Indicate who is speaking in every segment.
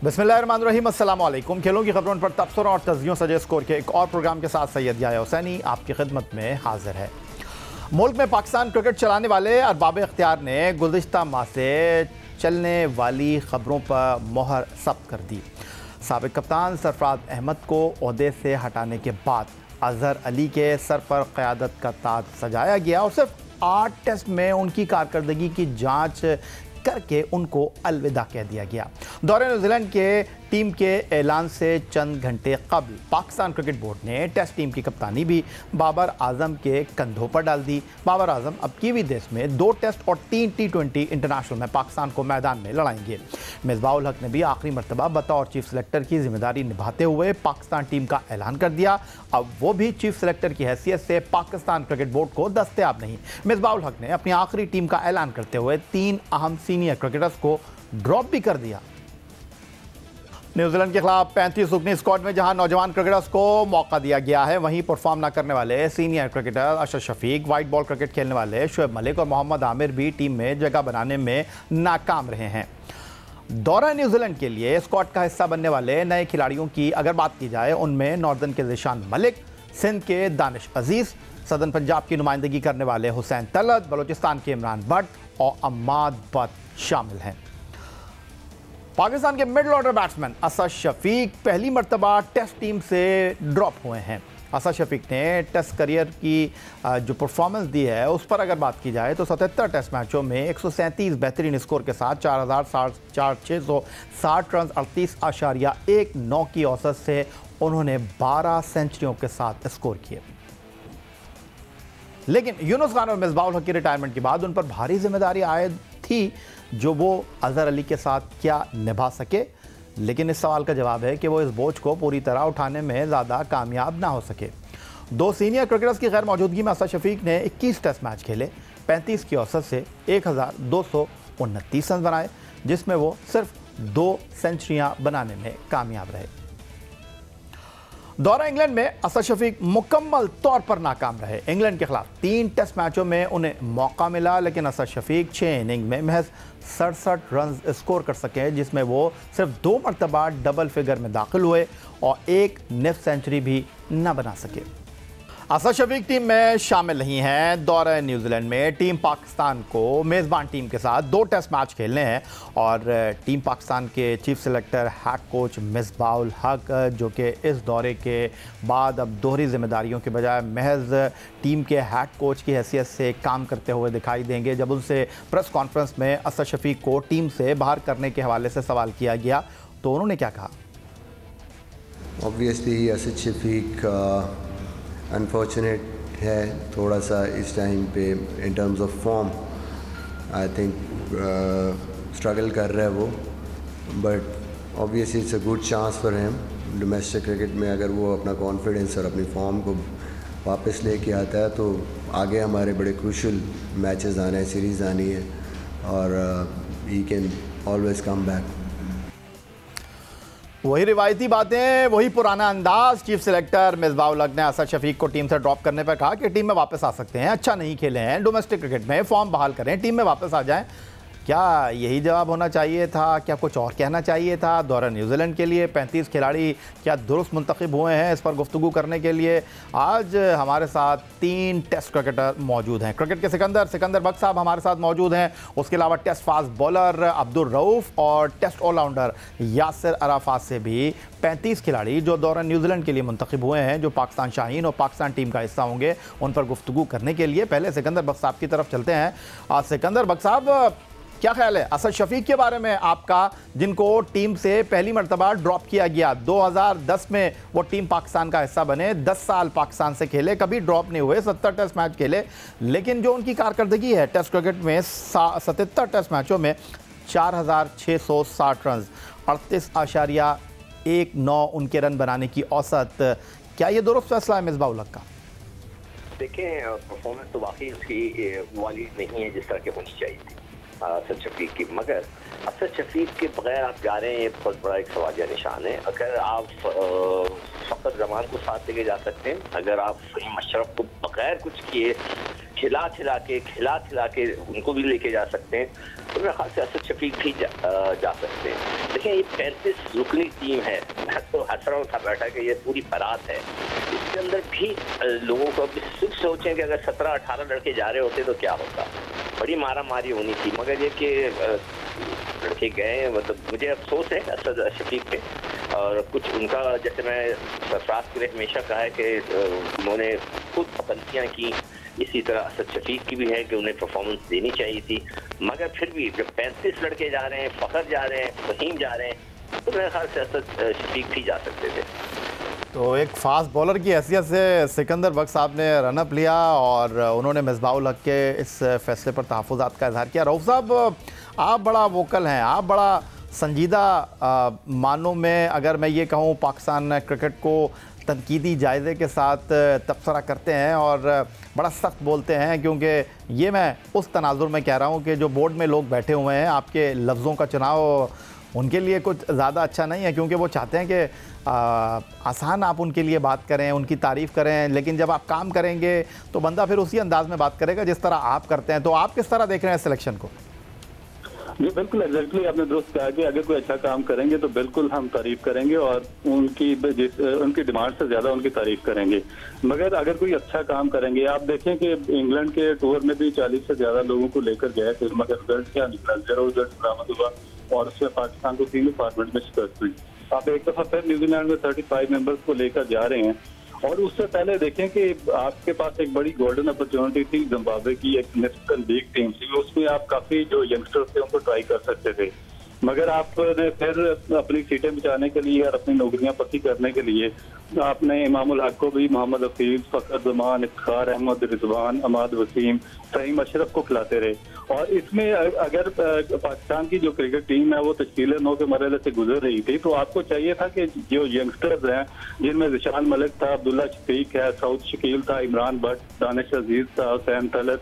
Speaker 1: बिस्मिल्लाहिर्रहमानिर्रहीम, अस्सलाम वालेकुम। खेलों की खबरों पर तबसरा और तज़कियों सजे स्कोर के एक और प्रोग्राम के साथ सैयद याह्या हुसैनी आपकी खिदमत में हाजिर है। मुल्क में पाकिस्तान क्रिकेट चलाने वाले अरबाब इख्तियार ने गुज़िश्ता माह से चलने वाली खबरों पर मोहर सब्त कर दी। साबिक़ कप्तान सरफराज अहमद को ओहदे से हटाने के बाद अजहर अली के सर पर क़यादत का ताज सजाया गया और सिर्फ 8 टेस्ट में उनकी कारकर्दगी की जाँच करके उनको अलविदा कह दिया गया। दौरे न्यूजीलैंड के टीम के ऐलान से चंद घंटे कबल पाकिस्तान क्रिकेट बोर्ड ने टेस्ट टीम की कप्तानी भी बाबर आजम के कंधों पर डाल दी। बाबर आजम अब की विदेश में 2 टेस्ट और 3 T20 इंटरनेशनल में पाकिस्तान को मैदान में लड़ाएंगे। मिसबाह-उल हक ने भी आखिरी मरतबा बतौर चीफ सेलेक्टर की जिम्मेदारी निभाते हुए पाकिस्तान टीम का ऐलान कर दिया। अब वो भी चीफ सेलेक्टर की हैसियत से पाकिस्तान क्रिकेट बोर्ड को दस्तयाब नहीं। मिसबाह-उल हक ने अपनी आखिरी टीम का ऐलान करते हुए 3 अहम सीनियर क्रिकेटर्स को ड्रॉप भी कर दिया। न्यूजीलैंड के खिलाफ 35 रुकनी स्क्वाड में जहां नौजवान क्रिकेटर्स को मौका दिया गया है, वहीं परफॉर्म न करने वाले senior cricketer Ashraf Shafiq, white ball cricket खेलने वाले शुएब मलिक और मोहम्मद आमिर भी टीम में जगह बनाने में नाकाम रहे हैं। दौरा न्यूजीलैंड के लिए स्क्वाड का हिस्सा बनने वाले नए खिलाड़ियों की अगर बात की जाए, उनमें नॉर्दर्न के ज़िशान मलिक, सिंध के दानिश अजीज़, सदर्न पंजाब की नुमाइंदगी करने वाले हुसैन तलत, बलूचिस्तान के इमरान भट्ट और अम्माद भट्ट शामिल हैं। पाकिस्तान के middle order batsman Asad Shafiq पहली मरतबा टेस्ट टीम से ड्रॉप हुए हैं। असद शफीक ने टेस्ट करियर की जो परफॉर्मेंस दी है उस पर अगर बात की जाए तो 77 टेस्ट मैचों में 137 बेहतरीन स्कोर के साथ 4,660 रन 38.19 की औसत से उन्होंने 12 सेंचुरियों के साथ स्कोर किए। लेकिन यूनुस खान और मिसबाह-उल हक की रिटायरमेंट के बाद उन पर भारी जिम्मेदारी आयद थी, जो वो अजहर अली के साथ क्या निभा सके। लेकिन इस सवाल का जवाब है कि वो इस बोझ को पूरी तरह उठाने में ज़्यादा कामयाब ना हो सके। 2 सीनियर क्रिकेटर्स की गैर मौजूदगी में असद शफीक ने 21 टेस्ट मैच खेले, 35 की औसत से 1229 रन बनाए, जिसमें वो सिर्फ 2 सेंचुरियाँ बनाने में कामयाब रहे। दौरा इंग्लैंड में असद शफीक मुकम्मल तौर पर नाकाम रहे। इंग्लैंड के खिलाफ 3 टेस्ट मैचों में उन्हें मौका मिला, लेकिन असद शफीक 6 इनिंग में महज 67 रन स्कोर कर सके, जिसमें वो सिर्फ 2 मरतबा डबल फिगर में दाखिल हुए और 1 निफ सेंचुरी भी न बना सके। असद शफीक टीम में शामिल नहीं हैं। दौरा न्यूजीलैंड में टीम पाकिस्तान को मेज़बान टीम के साथ 2 टेस्ट मैच खेलने हैं और टीम पाकिस्तान के chief selector head coach Misbah ul हक, जो कि इस दौरे के बाद अब दोहरी जिम्मेदारियों के बजाय महज टीम के हेड कोच की हैसियत से काम करते हुए दिखाई देंगे। जब उनसे प्रेस कॉन्फ्रेंस में असद शफीक को टीम से बाहर करने के हवाले से सवाल किया गया तो उन्होंने क्या कहा?
Speaker 2: ऑब्वियसली असद शफीक अनफॉर्चुनेट है थोड़ा सा इस टाइम पे in terms of form. I think struggle कर रहा है वो, but obviously it's a good chance for him domestic cricket में। अगर वो अपना कॉन्फिडेंस और अपनी फॉर्म को वापस लेके आता है तो आगे हमारे बड़े क्रूशल मैचेस आने हैं, सीरीज़ आनी है और he can always come back.
Speaker 1: वही रिवायती बातें, वही पुराना अंदाज। चीफ सेलेक्टर मिसबाह-उल हक ने असद शफीक को टीम से ड्रॉप करने पर कहा कि टीम में वापस आ सकते हैं, अच्छा नहीं खेले हैं डोमेस्टिक क्रिकेट में, फॉर्म बहाल करें, टीम में वापस आ जाएं। क्या यही जवाब होना चाहिए था? क्या कुछ और कहना चाहिए था? दौरा न्यूजीलैंड के लिए 35 खिलाड़ी क्या दुरुस्त मुंतखब हुए हैं? इस पर गुफ्तगू करने के लिए आज हमारे साथ 3 टेस्ट क्रिकेटर मौजूद हैं। क्रिकेट के सिकंदर बख्श साहब हमारे साथ मौजूद हैं। उसके अलावा test fast bowler Abdul Rauf और टेस्ट ऑलराउंडर यासिर अराफात से भी 35 खिलाड़ी जो दौरा न्यूजीलैंड के लिए मुंतखब हुए हैं, जो पाकिस्तान शाहीन और पाकिस्तान टीम का हिस्सा होंगे, उन पर गुफ्तगू करने के लिए पहले सिकंदर बख्श साहब की तरफ चलते हैं। सिकंदर बख्श साहब, क्या ख्याल है असद शफीक के बारे में आपका, जिनको टीम से पहली मरतबा ड्रॉप किया गया? 2010 में वो टीम पाकिस्तान का हिस्सा बने, 10 साल पाकिस्तान से खेले, कभी ड्रॉप नहीं हुए, 70 टेस्ट मैच खेले, लेकिन जो उनकी कारकर्दगी है टेस्ट क्रिकेट में 77 टेस्ट मैचों में 4,660 रन 38.19 उनके रन बनाने की औसत, क्या ये दुरुस्त फैसला है मिसबाह-उल हक का?
Speaker 3: देखें, परफॉर्मेंस तो वाकई उसकी वाली नहीं है जिस तरह की होनी चाहिए थी असद शफीक की, मगर असद शफीक के बगैर आप जा रहे हैं, ये बहुत बड़ा एक सवालिया निशान है। अगर आप फ़खर जमान को साथ लेके जा सकते हैं, अगर आप फहीम अशरफ को बगैर कुछ किए खिला खिला के उनको भी लेके जा सकते हैं, तो मेरे ख्याल से असद शफीक भी जा सकते हैं। देखिए ये 35 रुकनी टीम है, तो हसरा उठा बैठा कि ये पूरी बारात है, इसके अंदर भी लोगों को सिर्फ सोचें कि अगर 17-18 लड़के जा रहे होते तो क्या होता, बड़ी मारा मारी होनी थी। मगर ये कि लड़के गए, मतलब मुझे अफसोस है असद शफीक पे, और कुछ उनका, जैसे मैं सरफराज के लिए हमेशा कहा है कि उन्होंने खुद गलतियाँ की, इसी तरह असद शफीक की भी है कि उन्हें परफॉर्मेंस देनी चाहिए थी। मगर फिर भी जब 35 लड़के जा रहे हैं, फ़खर जा रहे हैं, फहीम जा रहे हैं, तो मेरे ख्याल से असद शफीक भी जा सकते थे।
Speaker 1: तो एक फास्ट बॉलर की हैसियत से सिकंदर बख्श साहब ने रनअप लिया और उन्होंने मिसबाहुल हक के इस फैसले पर तहफ़्फ़ुज़ात का इज़हार किया। रऊफ़ साहब, आप बड़ा वोकल हैं, आप बड़ा संजीदा मानों में, अगर मैं ये कहूँ, पाकिस्तान क्रिकेट को तनकीदी जायज़े के साथ तबसरा करते हैं और बड़ा सख्त बोलते हैं, क्योंकि ये मैं उस तनाजुर में कह रहा हूँ कि जो बोर्ड में लोग बैठे हुए हैं, आपके लफ्ज़ों का चुनाव उनके लिए कुछ ज़्यादा अच्छा नहीं है, क्योंकि वो चाहते हैं कि आसान आप उनके लिए बात करें, उनकी तारीफ़ करें, लेकिन जब आप काम करेंगे तो बंदा फिर उसी अंदाज़ में बात करेगा जिस तरह आप करते हैं। तो आप किस तरह देख रहे हैं सिलेक्शन को?
Speaker 4: जी बिल्कुल, एग्जैक्टली आपने दुरुस्त कहा कि अगर कोई अच्छा काम करेंगे तो बिल्कुल हम तारीफ करेंगे और उनकी डिमांड से ज़्यादा उनकी तारीफ करेंगे। मगर अगर कोई अच्छा काम करेंगे, आप देखें कि इंग्लैंड के टूर में भी 40 से ज़्यादा लोगों को लेकर गए थे, मगर रिजल्ट क्या निकला, 0 रिजल्ट बरामद हुआ और उसमें पाकिस्तान को 3 फॉर्मेट में शिकस्त हुई। आप एक दफ़ा फिर न्यूजीलैंड में 35 मेंबर्स को लेकर जा रहे हैं, और उससे पहले देखें कि आपके पास एक बड़ी गोल्डन अपॉर्चुनिटी थी, जिम्बाब्वे की एक नेशनल लीग टीम थी, उसमें आप काफी जो यंगस्टर्स थे उनको ट्राई कर सकते थे। मगर आपने फिर अपनी सीटें बचाने के लिए और अपनी नौकरियां पक्की करने के लिए आपने इमामुल हक को भी, मोहम्मद हफीज, फखर जमान, इफ्तिखार अहमद, रिजवान, अमाद वसीम, फहीम अशरफ को खिलाते रहे। और इसमें अगर पाकिस्तान की जो क्रिकेट टीम है वो तश्कील 9 के मरहले से गुजर रही थी, तो आपको चाहिए था कि जो यंगस्टर्स हैं, जिनमें जिशान मलिक था, अब्दुल्ला शफीक है, सऊद शकील था, इमरान भट्ट, दानिश अजीज था, हुसैन तलत,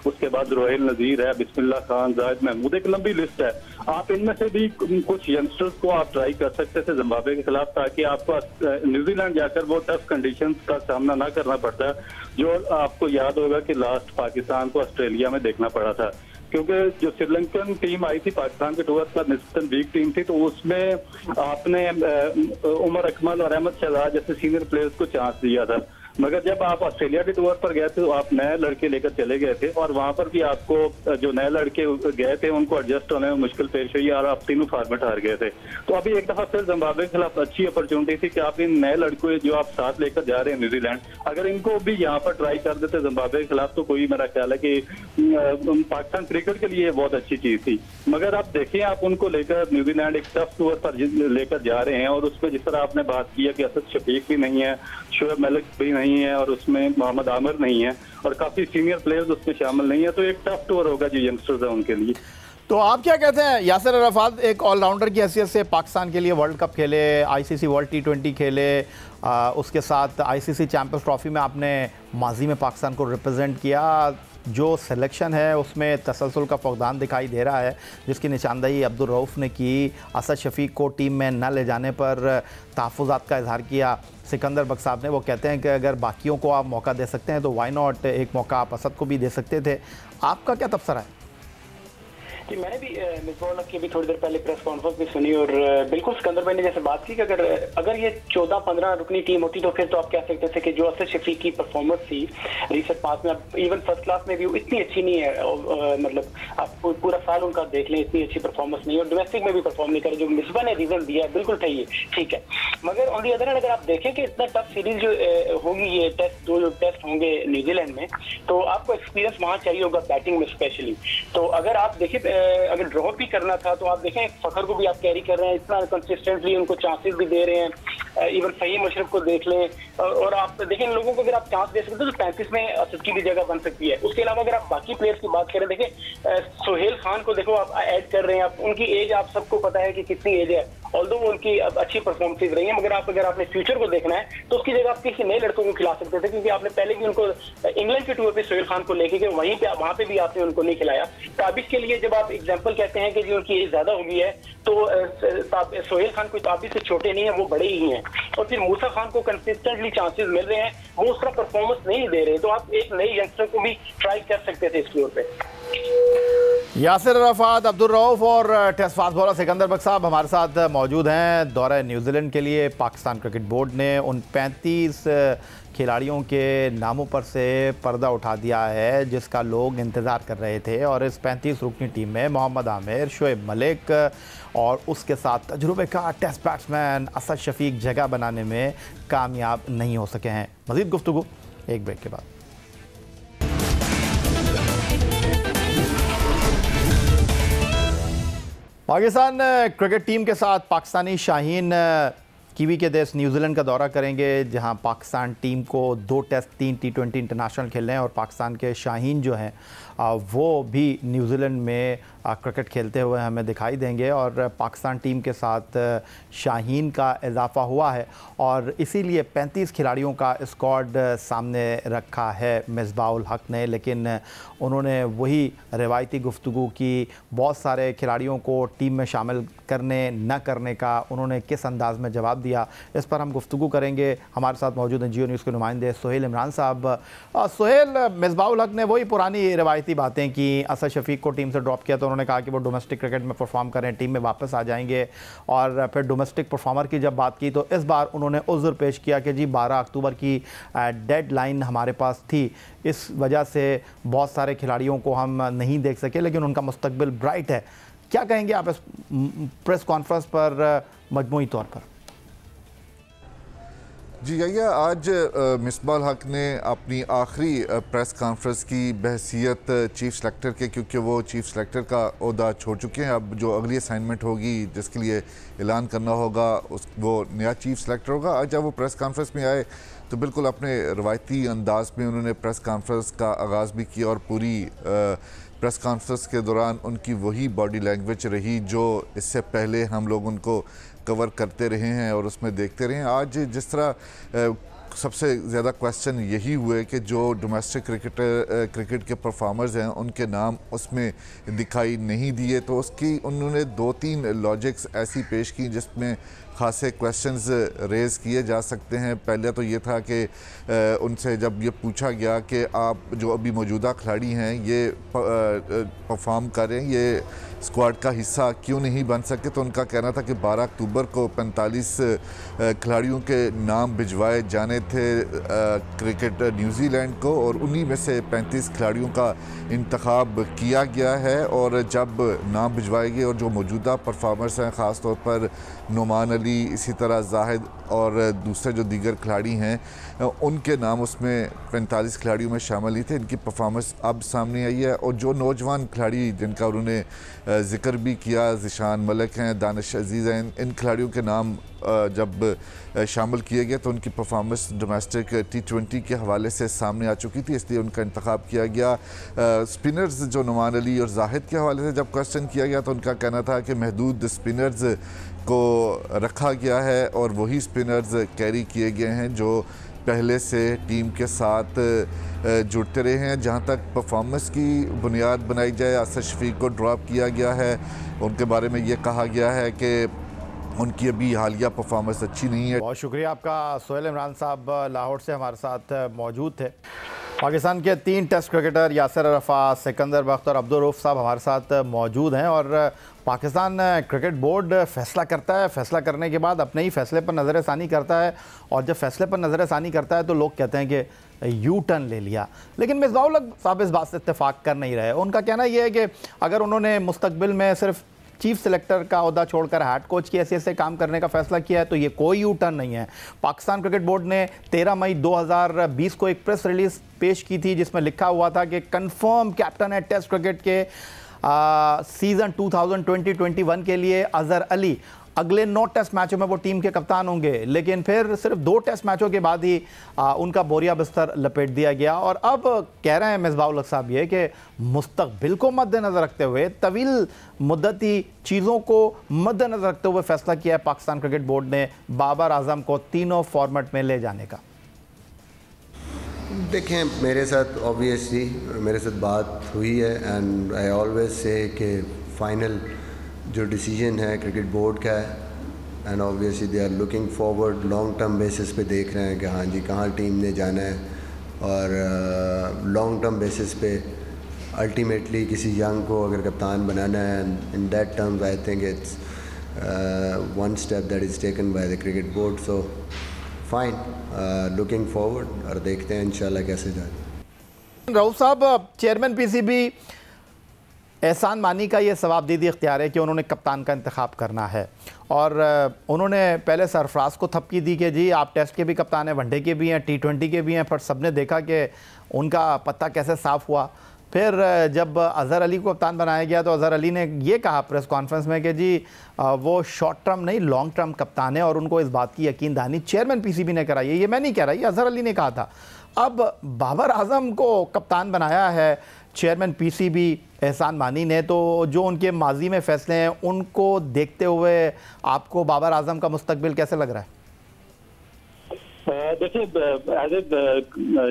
Speaker 4: उसके बाद रोहिल नजीर है, बिस्मिल्लाह खान, जाहिद महमूद, एक लंबी लिस्ट है। आप इनमें से भी कुछ यंगस्टर्स को आप ट्राई कर सकते थे जिम्बाब्वे के खिलाफ, ताकि आपको न्यूजीलैंड जाकर वो टफ कंडीशंस का सामना ना करना पड़ता, जो आपको याद होगा कि लास्ट पाकिस्तान को ऑस्ट्रेलिया में देखना पड़ा था। क्योंकि जो श्रीलंकन टीम आई थी पाकिस्तान के टूर पर, निस्बतन वीक टीम थी, तो उसमें आपने उमर अकमल और अहमद शहजाद जैसे सीनियर प्लेयर्स को चांस दिया था। मगर जब आप ऑस्ट्रेलिया के टूर पर गए थे तो आप नए लड़के लेकर चले गए थे, और वहां पर भी आपको जो नए लड़के गए थे उनको एडजस्ट होने में मुश्किल पेश हुई और आप 3 फॉर्मेट हार गए थे। तो अभी एक दफा फिर जिम्बाब्वे के खिलाफ अच्छी अपॉर्चुनिटी थी कि आप इन नए लड़कों जो आप साथ लेकर जा रहे हैं न्यूजीलैंड, अगर इनको भी यहाँ पर ट्राई कर देते जिम्बाब्वे के खिलाफ, तो कोई मेरा ख्याल है कि पाकिस्तान क्रिकेट के लिए बहुत अच्छी चीज थी। मगर आप देखिए, आप उनको लेकर न्यूजीलैंड एक टफ टूर पर लेकर जा रहे हैं, और उस पर जिस तरह आपने बात किया कि असद शफीक भी नहीं है, शोएब मलिक भी नहीं है, और उसमें मोहम्मद आमिर नहीं है, और काफी सीनियर प्लेयर्स उसमें शामिल नहीं है, तो एक टफ टूर होगा जो यंगस्टर्स है उनके लिए।
Speaker 1: तो आप क्या कहते हैं? यासिर अराफात एक ऑलराउंडर की हैसियत से पाकिस्तान के लिए वर्ल्ड कप खेले, आईसीसी वर्ल्ड T20 खेले, उसके साथ आईसीसी चैंपियंस ट्रॉफी में आपने माजी में पाकिस्तान को रिप्रेजेंट किया। जो सिलेक्शन है उसमें तसलसल का फक़दान दिखाई दे रहा है, जिसकी निशानदही अब्दुल रऊफ़ ने की। असद शफीक को टीम में न ले जाने पर तहफ़्फ़ुज़ात का इज़हार किया सिकंदर बख्श साहब ने। वो कहते हैं कि अगर बाकियों को आप मौका दे सकते हैं तो वाई नॉट, एक मौका आप असद को भी दे सकते थे। आपका क्या तबसरा है?
Speaker 5: जी, मैंने भी मिसबाहुल हक की भी थोड़ी देर पहले प्रेस कॉन्फ्रेंस भी सुनी, और बिल्कुल सिकंदर भाई ने जैसे बात की कि अगर ये 14-15 रुकनी टीम होती तो फिर तो आप कह सकते थे कि जो असद शफीक की परफॉर्मेंस थी रिसेंट पास में, अब इवन फर्स्ट क्लास में भी इतनी अच्छी नहीं है। मतलब आप पूरा साल उनका देख लें, इतनी अच्छी परफॉर्मेंस नहीं, और डोमेस्टिक में भी परफॉर्म नहीं करे। जो मिसबा ने रीजन दिया है बिल्कुल सही है, ठीक है। मगर ऑन दी अदर हैंड अगर आप देखें कि इतना टफ सीरीज जो होगी, ये टेस्ट जो टेस्ट होंगे न्यूजीलैंड में, तो आपको एक्सपीरियंस वहाँ चाहिए होगा बैटिंग में स्पेशली। तो अगर आप देखिए, अगर ड्रॉप भी करना था तो आप देखें फखर को भी आप कैरी कर रहे हैं, इतना कंसिस्टेंटली उनको चांसेस भी दे रहे हैं। इवन फहीम अशरफ को देख लें, और आप देखें इन लोगों को अगर आप चांस दे सकते हो तो 35 में असद की भी जगह बन सकती है। उसके अलावा अगर आप बाकी प्लेयर्स की बात करें, देखें सोहेल खान को देखो आप ऐड कर रहे हैं, आप उनकी एज आप सबको पता है कि कितनी एज है, ऑल्दो उनकी अच्छी परफॉर्मेंस रही है। मगर अगर आपने फ्यूचर को देखना है तो उसकी जगह आप किसी नए लड़कों को खिला सकते थे, क्योंकि आपने पहले भी उनको इंग्लैंड के टूर पे सोहेल खान को लेके गए, वहीं पे वहां पे भी आपने उनको नहीं खिलाया। ताबिश के लिए जब आप एग्जांपल कहते हैं कि जो उनकी एज ज्यादा हो गई है, तो सोहेल खान कोई ताबिश से छोटे नहीं है, वो बड़े ही हैं। और फिर मूसा खान को कंसिस्टेंटली चांसेस मिल रहे हैं, वो उस तरह परफॉर्मेंस नहीं दे रहे, तो आप एक नई यंगस्टर को भी ट्राई कर सकते थे इस फ्लोर पे।
Speaker 1: यासिर अराफात, अब्दुल रऊफ और टेस्ट फास्ट बॉलर सिकंदर बख्श साहब हमारे साथ मौजूद हैं। दौरा न्यूजीलैंड के लिए पाकिस्तान क्रिकेट बोर्ड ने उन 35 खिलाड़ियों के नामों पर से पर्दा उठा दिया है जिसका लोग इंतज़ार कर रहे थे, और इस 35 रुकनी टीम में मोहम्मद आमिर, शोएब मलिक और उसके साथ तजुर्बे का टेस्ट बैट्समैन असद शफीक जगह बनाने में कामयाब नहीं हो सके हैं। मज़ीद गुफ्तगू एक ब्रेक के बाद। पाकिस्तान क्रिकेट टीम के साथ पाकिस्तानी शाहीन कीवी के देश न्यूजीलैंड का दौरा करेंगे, जहां पाकिस्तान टीम को 2 टेस्ट 3 T20 इंटरनेशनल खेलने हैं, और पाकिस्तान के शाहीन जो हैं वो भी न्यूजीलैंड में क्रिकेट खेलते हुए हमें दिखाई देंगे। और पाकिस्तान टीम के साथ शाहीन का इजाफा हुआ है और इसीलिए 35 खिलाड़ियों का स्क्वाड सामने रखा है मिसबाहुल हक ने, लेकिन उन्होंने वही रिवायती गुफ्तगू की, बहुत सारे खिलाड़ियों को टीम में शामिल करने न करने का उन्होंने किस अंदाज़ में जवाब दिया, इस पर हम गुफ्तगू करेंगे। हमारे साथ मौजूद हैं जियो न्यूज़ के नुमाइंदे सोहेल इमरान साहब। सोहेल, मिसबाहुल हक ने वही पुरानी रिवायती बातें की, असद शफीक को टीम से ड्रॉप किया तो उन्होंने कहा कि वो डोमेस्टिक क्रिकेट में परफॉर्म करें, टीम में वापस आ जाएंगे, और फिर डोमेस्टिक परफॉर्मर की जब बात की तो इस बार उन्होंने उज़्र पेश किया कि जी 12 अक्टूबर की डेडलाइन हमारे पास थी, इस वजह से बहुत सारे खिलाड़ियों को हम नहीं देख सके, लेकिन उनका मुस्तकबिल ब्राइट है। क्या कहेंगे आप इस प्रेस कॉन्फ्रेंस पर मजमूई तौर पर?
Speaker 6: जी यहिया, आज मिसबाहुल हक ने अपनी आखिरी प्रेस कॉन्फ्रेंस की बहसियत चीफ सेलेक्टर के, क्योंकि वो चीफ सेलेक्टर का ओहदा छोड़ चुके हैं, अब जो अगली असाइनमेंट होगी जिसके लिए ऐलान करना होगा वो नया चीफ सेलेक्टर होगा। आज जब वो प्रेस कॉन्फ्रेंस में आए तो बिल्कुल अपने रवायती अंदाज में उन्होंने प्रेस कॉन्फ्रेंस का आगाज़ भी किया, और पूरी प्रेस कॉन्फ्रेंस के दौरान उनकी वही बॉडी लैंग्वेज रही जो इससे पहले हम लोग उनको कवर करते रहे हैं और उसमें देखते रहे हैं। आज जिस तरह सबसे ज़्यादा क्वेश्चन यही हुए कि जो डोमेस्टिक क्रिकेट के परफॉर्मर्स हैं उनके नाम उसमें दिखाई नहीं दिए, तो उसकी उन्होंने 2-3 लॉजिक्स ऐसी पेश की जिसमें खासे क्वेश्चंस रेज़ किए जा सकते हैं। पहले तो ये था कि उनसे जब ये पूछा गया कि आप जो अभी मौजूदा खिलाड़ी हैं ये परफॉर्म करें, ये स्क्वाड का हिस्सा क्यों नहीं बन सके, तो उनका कहना था कि 12 अक्टूबर को 45 खिलाड़ियों के नाम भिजवाए जाने थे क्रिकेट न्यूजीलैंड को, और उन्हीं में से 35 खिलाड़ियों का इंतखाब किया गया है। और जब नाम भिजवाए गए और जो मौजूदा परफॉर्मर्स हैं, ख़ास तौर पर नुमान अली, इसी तरह जाहिद और दूसरे जो दीगर खिलाड़ी हैं, उनके नाम उसमें 45 खिलाड़ियों में शामिल नहीं थे। इनकी परफॉर्मेंस अब सामने आई है, और जो नौजवान खिलाड़ी जिनका उन्होंने ज़िक्र भी किया, ज़िशान मलिक हैं, दानिश अजीज़ हैं, इन खिलाड़ियों के नाम जब शामिल किए गए तो उनकी परफॉर्मेंस डोमेस्टिक T20 के हवाले से सामने आ चुकी थी, इसलिए उनका इंतखाब किया गया। स्पिनर्स जो नुमान अली और जाहिद के हवाले से जब क्वेश्चन किया गया तो उनका कहना था कि महदूद स्पिनर्स को रखा गया है और वही स्पिनर्स कैरी किए गए हैं जो पहले से टीम के साथ जुड़ते रहे हैं। जहां तक परफॉर्मेंस की बुनियाद बनाई जाए, असद शफीक को ड्रॉप किया गया है, उनके बारे में ये कहा गया है कि उनकी अभी हालिया परफॉर्मेंस अच्छी नहीं है।
Speaker 1: बहुत शुक्रिया आपका। सोहेल इमरान साहब लाहौर से हमारे साथ मौजूद थे। पाकिस्तान के 3 टेस्ट क्रिकेटर यासिर अराफात, सिकंदर बख्श और अब्दुल रऊफ साहब हमारे साथ मौजूद हैं। और पाकिस्तान क्रिकेट बोर्ड फैसला करता है, फैसला करने के बाद अपने ही फैसले पर नज़रसानी करता है, और जब फैसले पर नज़रसानी करता है तो लोग कहते हैं कि यू टर्न ले लिया। लेकिन मिसबाहुल हक साहब इस बात से इत्तेफाक कर नहीं रहे। उनका कहना यह है कि अगर उन्होंने मुस्तकबिल में सिर्फ चीफ सेलेक्टर का ओहदा छोड़कर हेड कोच की हैसियत से काम करने का फैसला किया है तो ये कोई यू टर्न नहीं है। पाकिस्तान क्रिकेट बोर्ड ने 13 मई 2020 को एक प्रेस रिलीज पेश की थी जिसमें लिखा हुआ था कि कंफर्म कैप्टन है टेस्ट क्रिकेट के सीज़न 2020-21 के लिए अजहर अली। अगले 9 टेस्ट मैचों में वो टीम के कप्तान होंगे, लेकिन फिर सिर्फ 2 टेस्ट मैचों के बाद ही उनका बोरिया बिस्तर लपेट दिया गया। और अब कह रहे हैं मिसबाहुल हक साहब ये कि मुस्तकबिल को मद्देनज़र रखते हुए, तवील मुद्दती चीज़ों को मद्देनज़र रखते हुए फैसला किया है पाकिस्तान क्रिकेट बोर्ड ने बाबर आजम को तीनों फॉर्मेट में ले जाने का।
Speaker 2: देखें, मेरे साथ ऑब्वियसली मेरे साथ बात हुई है, एंड आई ऑलवेज से कि फाइनल जो डिसीजन है क्रिकेट बोर्ड का है, and obviously they are looking forward, long term basis पे देख रहे हैं कि हाँ जी कहाँ टीम ने जाना है, और लॉन्ग टर्म बेसिस पे अल्टीमेटली किसी यंग को अगर कप्तान बनाना है, in that terms I think it's one step that is taken by the cricket board, so fine, looking forward और देखते हैं इंशाल्लाह कैसे जाए।
Speaker 1: रऊफ साहब, चेयरमैन पीसीबी एहसान मानी का ये सवाबदीदी इख्तियार है कि उन्होंने कप्तान का इंतखाब करना है, और उन्होंने पहले सरफराज को थपकी दी कि जी आप टेस्ट के भी कप्तान हैं, वनडे के भी हैं, T20 के भी हैं, पर सबने देखा कि उनका पत्ता कैसे साफ़ हुआ। फिर जब अज़हर अली को कप्तान बनाया गया तो अज़हर अली ने ये कहा प्रेस कॉन्फ्रेंस में कि जी वो शॉर्ट टर्म नहीं लॉन्ग टर्म कप्तान है, और उनको इस बात की यकीन दहानी चेयरमैन पीसीबी ने कराई है। ये मैं नहीं कह रहा, ये अज़हर अली ने कहा था। अब बाबर आजम को कप्तान बनाया है चेयरमैन पीसीबी एहसान मानी ने, तो जो उनके माजी में फ़ैसले हैं उनको देखते हुए आपको बाबर आजम का मुस्तकबिल कैसे लग रहा है?
Speaker 4: देखिए, एज ए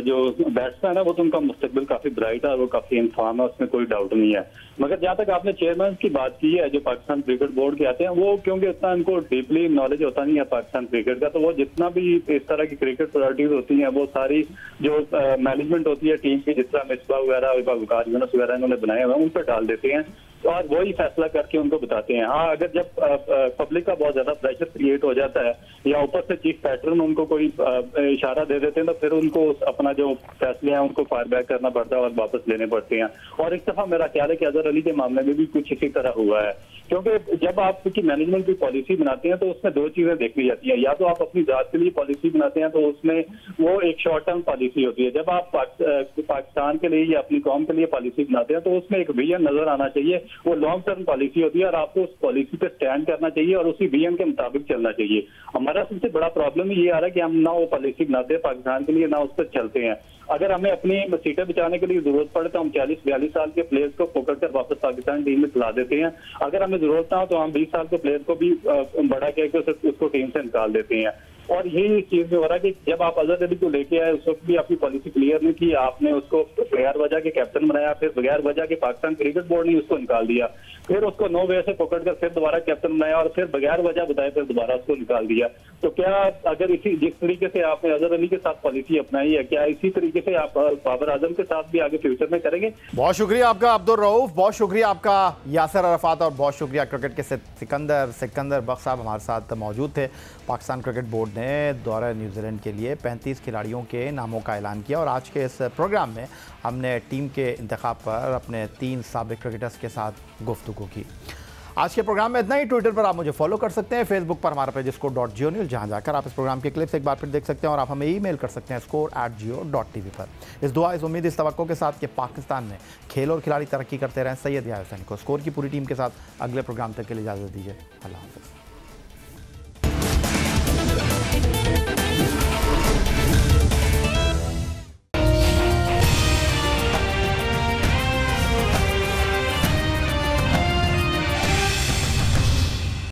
Speaker 4: जो बैट्समैन है वो तो उनका मुस्तकबिल काफी ब्राइट है और वो काफी इंसान है, उसमें कोई डाउट नहीं है। मगर जहाँ तक आपने चेयरमैन की बात की है जो पाकिस्तान क्रिकेट बोर्ड के आते हैं, वो क्योंकि उतना इनको डीपली नॉलेज होता नहीं है पाकिस्तान क्रिकेट का, तो वो जितना भी इस तरह की क्रिकेट प्रायोरिटीज होती हैं वो सारी जो मैनेजमेंट होती है टीम की, जिस तरह मिसबा वगैरह वकार यूनुस वगैरह इन्होंने बनाए हुए हैं, उन पर डाल देते हैं और वही फैसला करके उनको बताते हैं। हाँ, अगर जब पब्लिक का बहुत ज्यादा प्रेशर क्रिएट हो जाता है या ऊपर से चीफ पैटर्न उनको कोई इशारा दे देते हैं, तो फिर उनको अपना जो फैसले हैं उनको फायर बैक करना पड़ता है और वापस लेने पड़ते हैं। और इस दफा मेरा ख्याल है कि अजहर अली के मामले में भी कुछ इसी तरह हुआ है, क्योंकि जब आप की मैनेजमेंट की पॉलिसी बनाते हैं तो उसमें दो चीजें देखी जाती है। या तो आप अपनी जात के लिए पॉलिसी बनाते हैं तो उसमें वो एक शॉर्ट टर्म पॉलिसी होती है। जब आप पाकिस्तान के लिए या अपनी कौम के लिए पॉलिसी बनाते हैं तो उसमें एक विजन नजर आना चाहिए, वो लॉन्ग टर्म पॉलिसी होती है और आपको उस पॉलिसी पे स्टैंड करना चाहिए और उसी विजन के मुताबिक चलना चाहिए। हमारा सबसे बड़ा प्रॉब्लम ये आ रहा है कि हम ना वो पॉलिसी बनाते हैं पाकिस्तान के लिए, ना उस पर चलते हैं। अगर हमें अपनी सीटें बचाने के लिए जरूरत पड़े तो हम 40-42 साल के प्लेयर्स को पकड़ कर वापस पाकिस्तान टीम में खिला देते हैं। अगर हमें जरूरत ना हो तो हम 20 साल के प्लेयर को भी बढ़ा के उसको टीम से निकाल देते हैं। और यही चीज में हो रहा है कि जब आप अजहर अली को लेके आए उस वक्त भी आपकी पॉलिसी क्लियर नहीं की, आपने उसको बगैर वजह के कैप्टन बनाया, फिर बगैर वजह के पाकिस्तान क्रिकेट बोर्ड ने उसको निकाल दिया, फिर उसको 9 बजे से पकड़कर फिर दोबारा कैप्टन बनाया और फिर बगैर वजह बताए फिर दोबारा उसको निकाल दिया। तो क्या अगर इसी जिस तरीके से आपने अजहर अली के साथ पॉलिसी अपनाई है, क्या इसी तरीके से आप बाबर आजम के साथ भी आगे फ्यूचर में करेंगे?
Speaker 1: बहुत शुक्रिया आपका अब्दुल रऊफ, बहुत शुक्रिया आपका यासिर अरफात, और बहुत शुक्रिया क्रिकेट के सिकंदर बख्श साहब हमारे साथ मौजूद थे। पाकिस्तान क्रिकेट बोर्ड ने दौरे न्यूजीलैंड के लिए 35 खिलाड़ियों के नामों का ऐलान किया, और आज के इस प्रोग्राम में हमने टीम के इंतखाब पर अपने 3 साबिक क्रिकेटर्स के साथ गुफ्तगू की। आज के प्रोग्राम में इतना ही। ट्विटर पर आप मुझे फॉलो कर सकते हैं, फेसबुक पर हमारा पेज score.geo, जहां जाकर आप इस प्रोग्राम के क्लिप्स एक बार फिर देख सकते हैं, और आप हमें ईमेल कर सकते हैं score@geo.tv पर। इस दुआ, इस उम्मीद, इस तवक्को के साथ कि पाकिस्तान में खेल और खिलाड़ी तरक्की करते रहें। सैयद याहिया हुसैनी को स्कोर की पूरी टीम के साथ अगले प्रोग्राम तक के लिए इजाज़त दीजिए। अल्लाह हाफ़िज़।